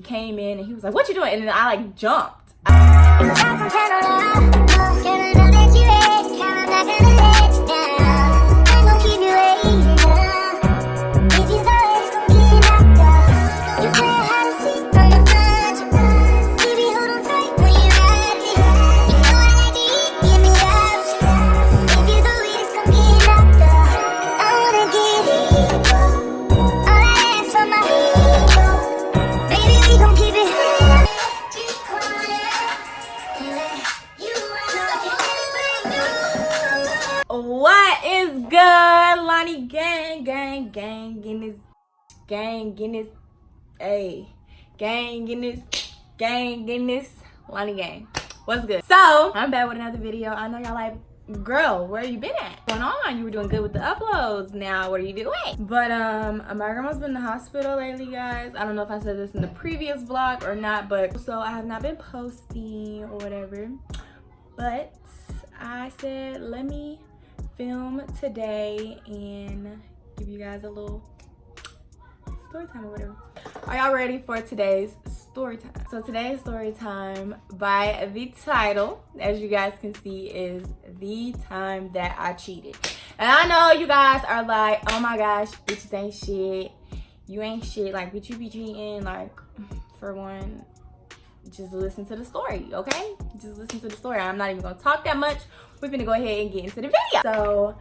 he came in and he was like, "What you doing?" And then I like jumped. What is good, Lonnie gang in this, Lonnie gang. What's good? So I'm back with another video. I know y'all like, girl, where you been at? What's going on? You were doing good with the uploads. Now what are you doing? But my grandma's been in the hospital lately, guys. I don't know if I said this in the previous vlog or not, but so I have not been posting or whatever. But I said, let me film today and give you guys a little story time or whatever. Are y'all ready for today's story time? So today's story time, by the title, as you guys can see, is The Time That I Cheated. And I know you guys are like, oh my gosh, bitches ain't shit. You ain't shit. Like, bitch, you be cheating. Like, for one, just listen to the story, okay? Just listen to the story. I'm not even gonna talk that much. We're gonna go ahead and get into the video. So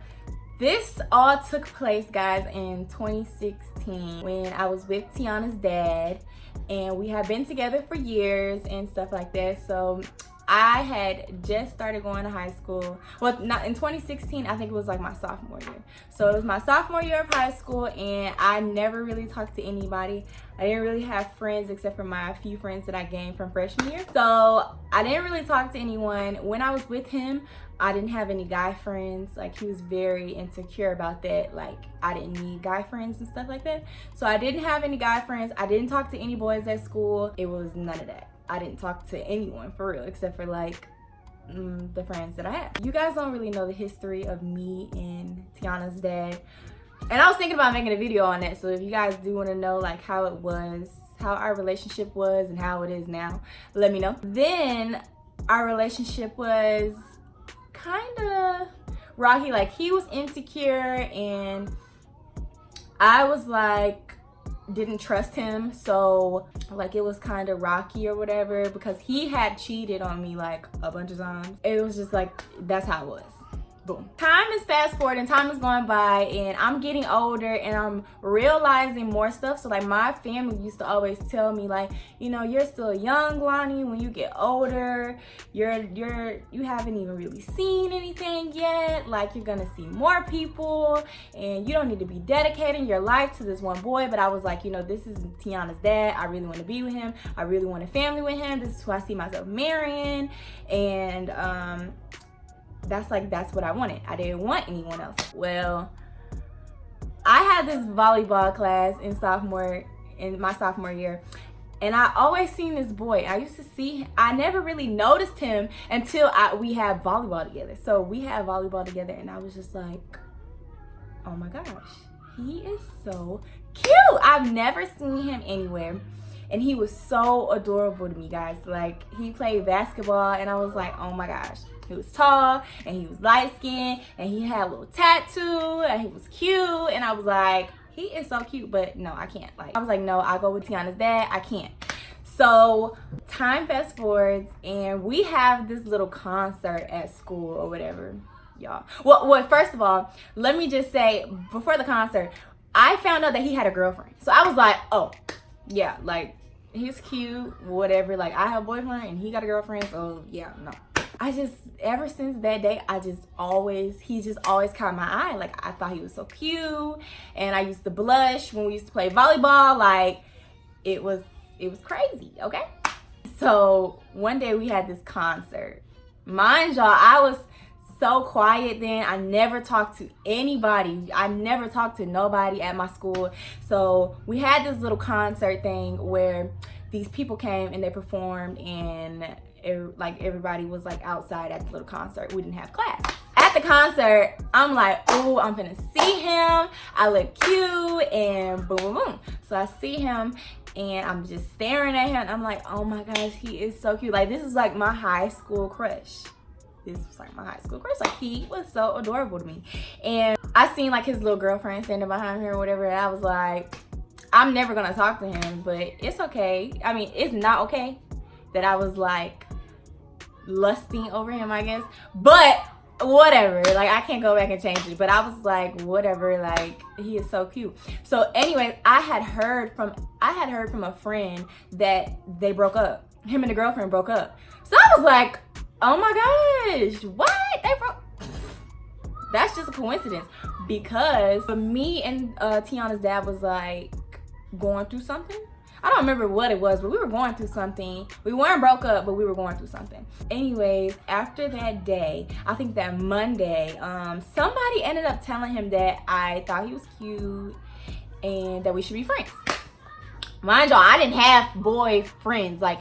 this all took place, guys, in 2016 when I was with Tiana's dad, and we had been together for years and stuff like that. So I had just started going to high school. Well, not in 2016, I think it was like my sophomore year. So it was my sophomore year of high school, and I never really talked to anybody. I didn't really have friends except for my few friends that I gained from freshman year. So I didn't really talk to anyone. When I was with him, I didn't have any guy friends. Like, he was very insecure about that. Like, I didn't need guy friends and stuff like that. So I didn't have any guy friends. I didn't talk to any boys at school. It was none of that. I didn't talk to anyone for real, except for like the friends that I had. You guys don't really know the history of me and Tiana's dad. And I was thinking about making a video on that. So if you guys do want to know like how it was, how our relationship was and how it is now, let me know. Then our relationship was kind of rocky. Like, he was insecure and I was like, didn't trust him. So like, it was kind of rocky or whatever, because he had cheated on me like a bunch of times. It was just like, that's how it was. Boom. Time is fast forward and time is going by, and I'm getting older and I'm realizing more stuff. So like, my family used to always tell me like, you know, you're still young, Lonnie. When you get older, you haven't even really seen anything yet. Like, you're gonna see more people and you don't need to be dedicating your life to this one boy. But I was like, you know, this is Tiana's dad. I really want to be with him. I really want a family with him. This is who I see myself marrying. And that's what I wanted. I didn't want anyone else. Well, I had this volleyball class in my sophomore year, and I always seen this boy. I never really noticed him until we had volleyball together. So we had volleyball together, and I was just like, oh my gosh, he is so cute. I've never seen him anywhere. And he was so adorable to me, guys. Like, he played basketball, and I was like, oh my gosh. He was tall, and he was light-skinned, and he had a little tattoo, and he was cute. And I was like, he is so cute, but no, I can't. Like, I was like, no, I'll go with Tiana's dad. I can't. So time fast forwards, and we have this little concert at school or whatever, y'all. Well, first of all, let me just say, before the concert, I found out that he had a girlfriend. So I was like, oh, yeah, like, he's cute, whatever. Like, I have a boyfriend and he got a girlfriend, so yeah, no. Ever since that day, he just always caught my eye. Like, I thought he was so cute, and I used to blush when we used to play volleyball. Like, it was crazy, okay? So one day we had this concert. Mind y'all, I was so quiet then. I never talked to anybody. I never talked to nobody at my school. So we had this little concert thing where these people came and they performed, and everybody was like outside at the little concert. We didn't have class. At the concert, I'm like, oh, I'm gonna see him. I look cute, and boom, boom, boom. So I see him, and I'm just staring at him, and I'm like, oh my gosh, he is so cute. Like, this is like my high school crush. This was like my high school crush. Like, he was so adorable to me. And I seen like his little girlfriend standing behind her or whatever, and I was like, I'm never gonna talk to him, but it's okay. I mean, it's not okay that I was like lusting over him, I guess, but whatever. Like, I can't go back and change it, but I was like, whatever, like, he is so cute. So anyways, I had heard from a friend that they broke up. Him and the girlfriend broke up. So I was like, oh my gosh, what? They broke? That's just a coincidence, because for me and Tiana's dad was like going through something. I don't remember what it was, but we were going through something. We weren't broke up, but we were going through something. Anyways, after that day, I think that Monday, somebody ended up telling him that I thought he was cute and that we should be friends. Mind y'all, I didn't have boy friends, like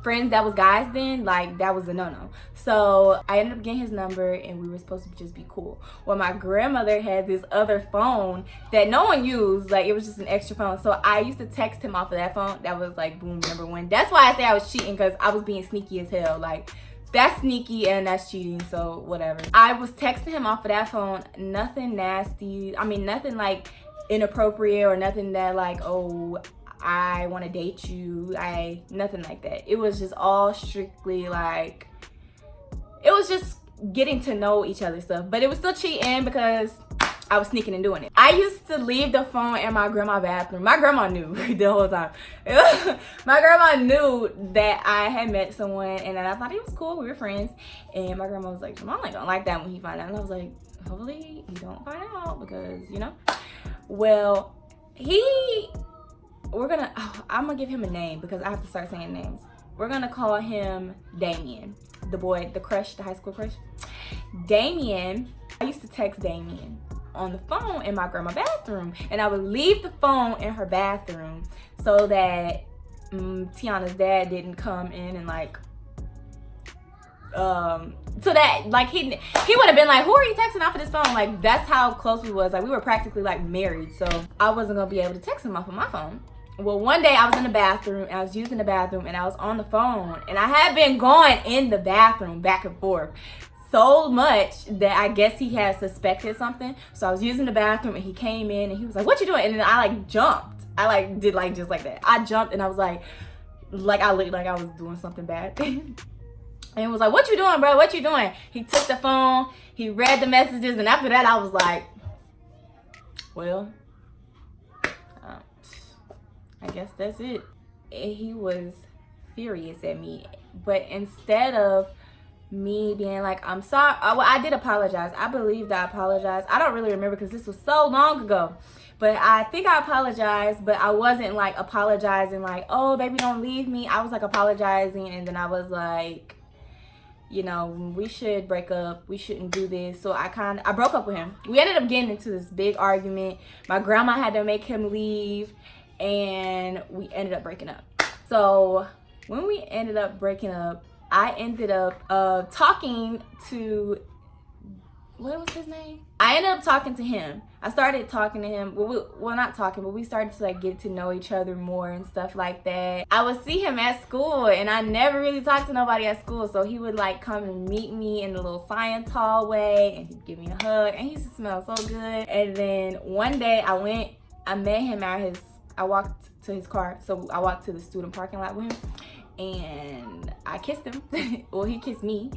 friends that was guys then, like that was a no-no. So I ended up getting his number and we were supposed to just be cool. Well, my grandmother had this other phone that no one used, like it was just an extra phone. So I used to text him off of that phone. That was like boom, number one. That's why I say I was cheating, because I was being sneaky as hell. Like, that's sneaky and that's cheating, so whatever. I was texting him off of that phone, nothing nasty. I mean, nothing like inappropriate or nothing that like, oh, I want to date you, nothing like that. It was just all strictly like, it was just getting to know each other stuff, but it was still cheating because I was sneaking and doing it. I used to leave the phone in my grandma's bathroom. My grandma knew the whole time. My grandma knew that I had met someone and that I thought he was cool, we were friends, and my grandma was like, Mom ain't gonna like that when he find out. And I was like, hopefully he don't find out, because you know. Well, I'm gonna give him a name because I have to start saying names. We're gonna call him Damian, the boy, the crush, the high school crush. Damian, I used to text Damian on the phone in my grandma's bathroom, and I would leave the phone in her bathroom so that Tiana's dad didn't come in and like, so that like he would have been like, who are you texting off of this phone? Like, that's how close we was. Like, we were practically like married, so I wasn't gonna be able to text him off of my phone. Well, one day I was in the bathroom and I was using the bathroom and I was on the phone, and I had been going in the bathroom back and forth so much that I guess he had suspected something. So I was using the bathroom and he came in and he was like, what you doing? And then I like jumped. I like did like just like that. I jumped and I was like I looked like I was doing something bad. And he was like, what you doing, bro? What you doing? He took the phone, he read the messages, and after that I was like, well, I guess that's it. And he was furious at me, but instead of me being like, I'm sorry, well, I did apologize. I believed I apologized. I don't really remember because this was so long ago, but I think I apologized, but I wasn't like apologizing like, oh baby, don't leave me. I was like apologizing, and then I was like, you know, we should break up, we shouldn't do this. So I broke up with him. We ended up getting into this big argument. My grandma had to make him leave, and we ended up breaking up. So when we ended up breaking up, I ended up talking to, what was his name? I ended up talking to him. I started talking to him. Well, not talking, but we started to like get to know each other more and stuff like that. I would see him at school, and I never really talked to nobody at school. So he would like come and meet me in the little science hallway, and he'd give me a hug, and he used to smell so good. And then one day I met him at I walked to his car. So I walked to the student parking lot with him, and I kissed him. Well, he kissed me.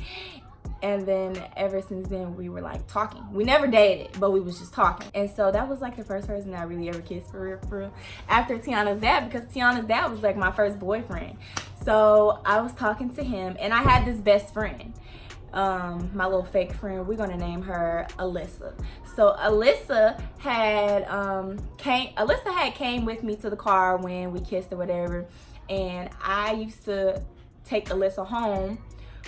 And then ever since then, we were like talking. We never dated, but we was just talking. And so that was like the first person I really ever kissed for real. After Tiana's dad, because Tiana's dad was like my first boyfriend. So I was talking to him, and I had this best friend, my little fake friend. We're gonna name her Alyssa. So Alyssa had came with me to the car when we kissed or whatever, and I used to take Alyssa home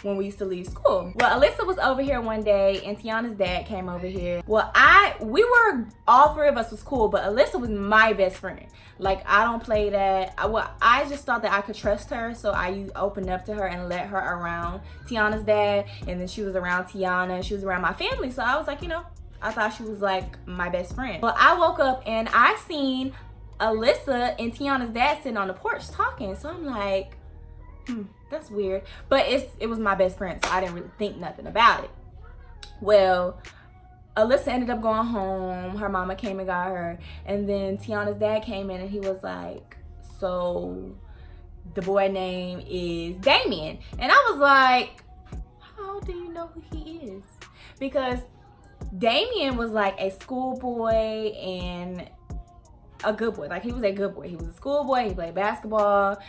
when we used to leave school. Well, Alyssa was over here one day, and Tiana's dad came over here. Well, all three of us was cool, but Alyssa was my best friend. Like, I don't play that. I just thought that I could trust her, so I opened up to her and let her around Tiana's dad, and then she was around Tiana, and she was around my family. So I was like, you know, I thought she was like my best friend. Well, I woke up and I seen Alyssa and Tiana's dad sitting on the porch talking. So I'm like, that's weird. But it was my best friend, so I didn't really think nothing about it. Well, Alyssa ended up going home. Her mama came and got her. And then Tiana's dad came in and he was like, so the boy name is Damian. And I was like, how do you know who he is? Because Damian was like a schoolboy and a good boy. Like, he was a good boy. He was a schoolboy. He played basketball.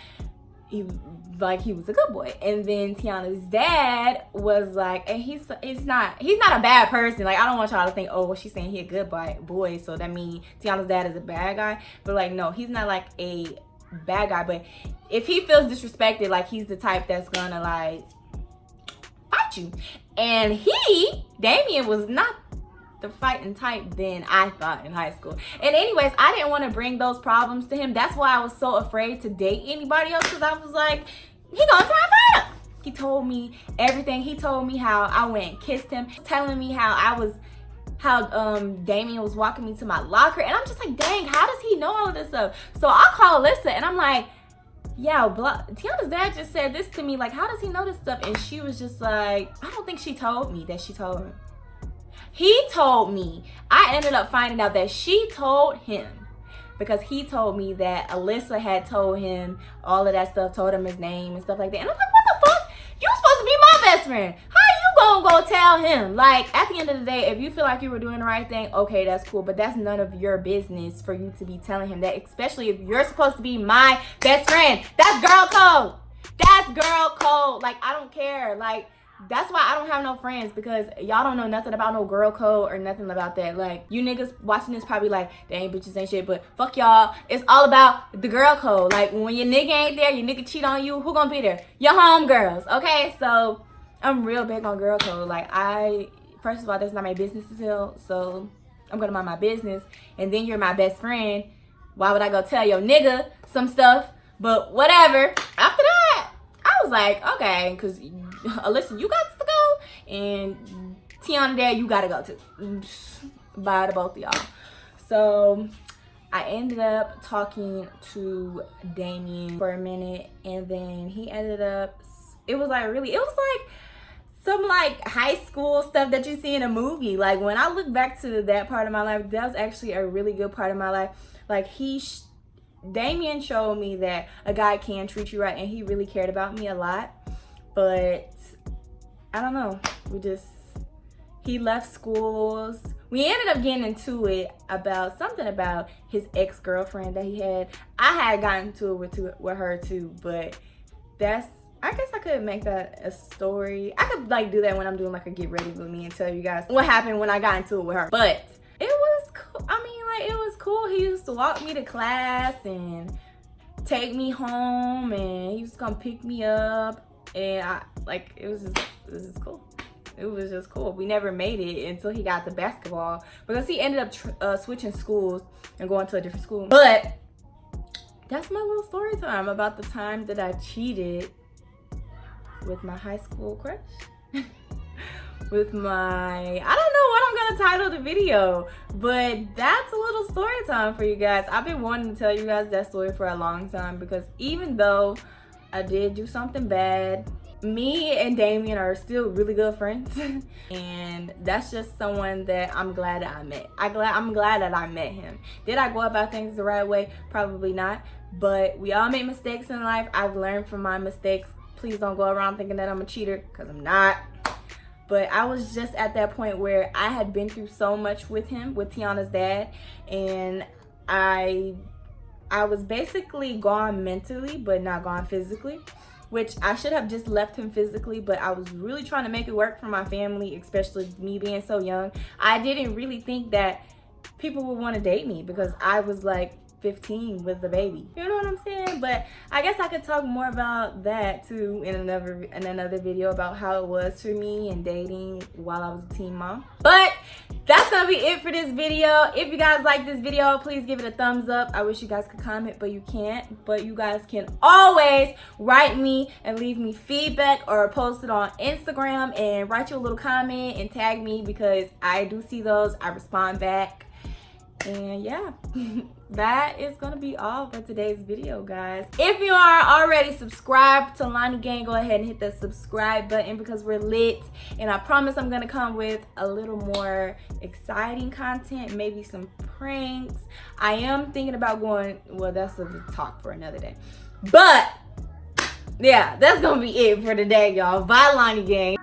He was a good boy. And then Tiana's dad was like, and he's not a bad person. Like, I don't want y'all to think, oh, well, she's saying he a good boy, so that means Tiana's dad is a bad guy. But like, no, he's not like a bad guy. But if he feels disrespected, like, he's the type that's gonna like fight you. And Damian was not the fighting type than I thought in high school. And anyways, I didn't want to bring those problems to him. That's why I was so afraid to date anybody else, because I was like, he gonna try to fight him. He told me everything. He told me how I went and kissed him, telling me how Damian was walking me to my locker. And I'm just like, dang, how does he know all of this stuff? So I call Alyssa and I'm like, yeah, Tiana's dad just said this to me. Like, how does he know this stuff? And she was just like, I don't think she told me that she told him. He told me. I ended up finding out that she told him, because he told me that Alyssa had told him all of that stuff, told him his name and stuff like that. And I'm like, what the fuck? You supposed to be my best friend. How you gonna go tell him? Like, at the end of the day, if you feel like you were doing the right thing, okay, that's cool. But that's none of your business for you to be telling him that, especially if you're supposed to be my best friend. That's girl code. That's girl code. Like, I don't care. Like, that's why I don't have no friends, because y'all don't know nothing about no girl code or nothing about that. Like, you niggas watching this probably like, dang, bitches ain't shit, but fuck y'all. It's all about the girl code. Like, when your nigga ain't there, your nigga cheat on you, who gonna be there? Your homegirls, okay? So I'm real big on girl code. Like, first of all, that's not my business to tell, so I'm gonna mind my business. And then you're my best friend. Why would I go tell your nigga some stuff? But whatever. After that, I was like, okay, because Alyssa, you got to go, and Tiana dad, you gotta go too. Bye to both of y'all. So I ended up talking to Damian for a minute, and then he ended up, it was like some like high school stuff that you see in a movie. Like, when I look back to that part of my life, that was actually a really good part of my life. Like, Damian showed me that a guy can treat you right, and he really cared about me a lot. But I don't know, he left schools. We ended up getting into it about something about his ex-girlfriend that he had. I had gotten into it with her too, but I guess I could make that a story. I could like do that when I'm doing like a get ready with me and tell you guys what happened when I got into it with her. But it was cool. I mean, like, it was cool. He used to walk me to class and take me home, and he used to come pick me up. And it was just cool. It was just cool. We never made it until he got to basketball, because he ended up switching schools and going to a different school. But that's my little story time about the time that I cheated with my high school crush. With my, I don't know what I'm gonna title the video, but that's a little story time for you guys. I've been wanting to tell you guys that story for a long time, because even though I did do something bad, me and Damian are still really good friends. And that's just someone that I'm glad that I met. I'm glad that I met him. Did I go about things the right way? Probably not. But we all make mistakes in life. I've learned from my mistakes. Please don't go around thinking that I'm a cheater, because I'm not. But I was just at that point where I had been through so much with him, with Tiana's dad. And I was basically gone mentally, but not gone physically. Which I should have just left him physically, but I was really trying to make it work for my family, especially me being so young. I didn't really think that people would want to date me, because I was like 15 with the baby. You know what I'm saying? But I guess I could talk more about that too in another video, about how it was for me and dating while I was a teen mom. But that's gonna be it for this video. If you guys like this video, please give it a thumbs up. I wish you guys could comment, but you can't. But you guys can always write me and leave me feedback, or post it on Instagram and write you a little comment and tag me, because I do see those. I respond back. And yeah, that is gonna be all for today's video, guys. If you are already subscribed to Keilani Gang, go ahead and hit that subscribe button because we're lit. And I promise I'm gonna come with a little more exciting content, maybe some pranks. I am thinking about going, well, that's a talk for another day. But yeah, that's gonna be it for today, y'all. Bye, Keilani Gang.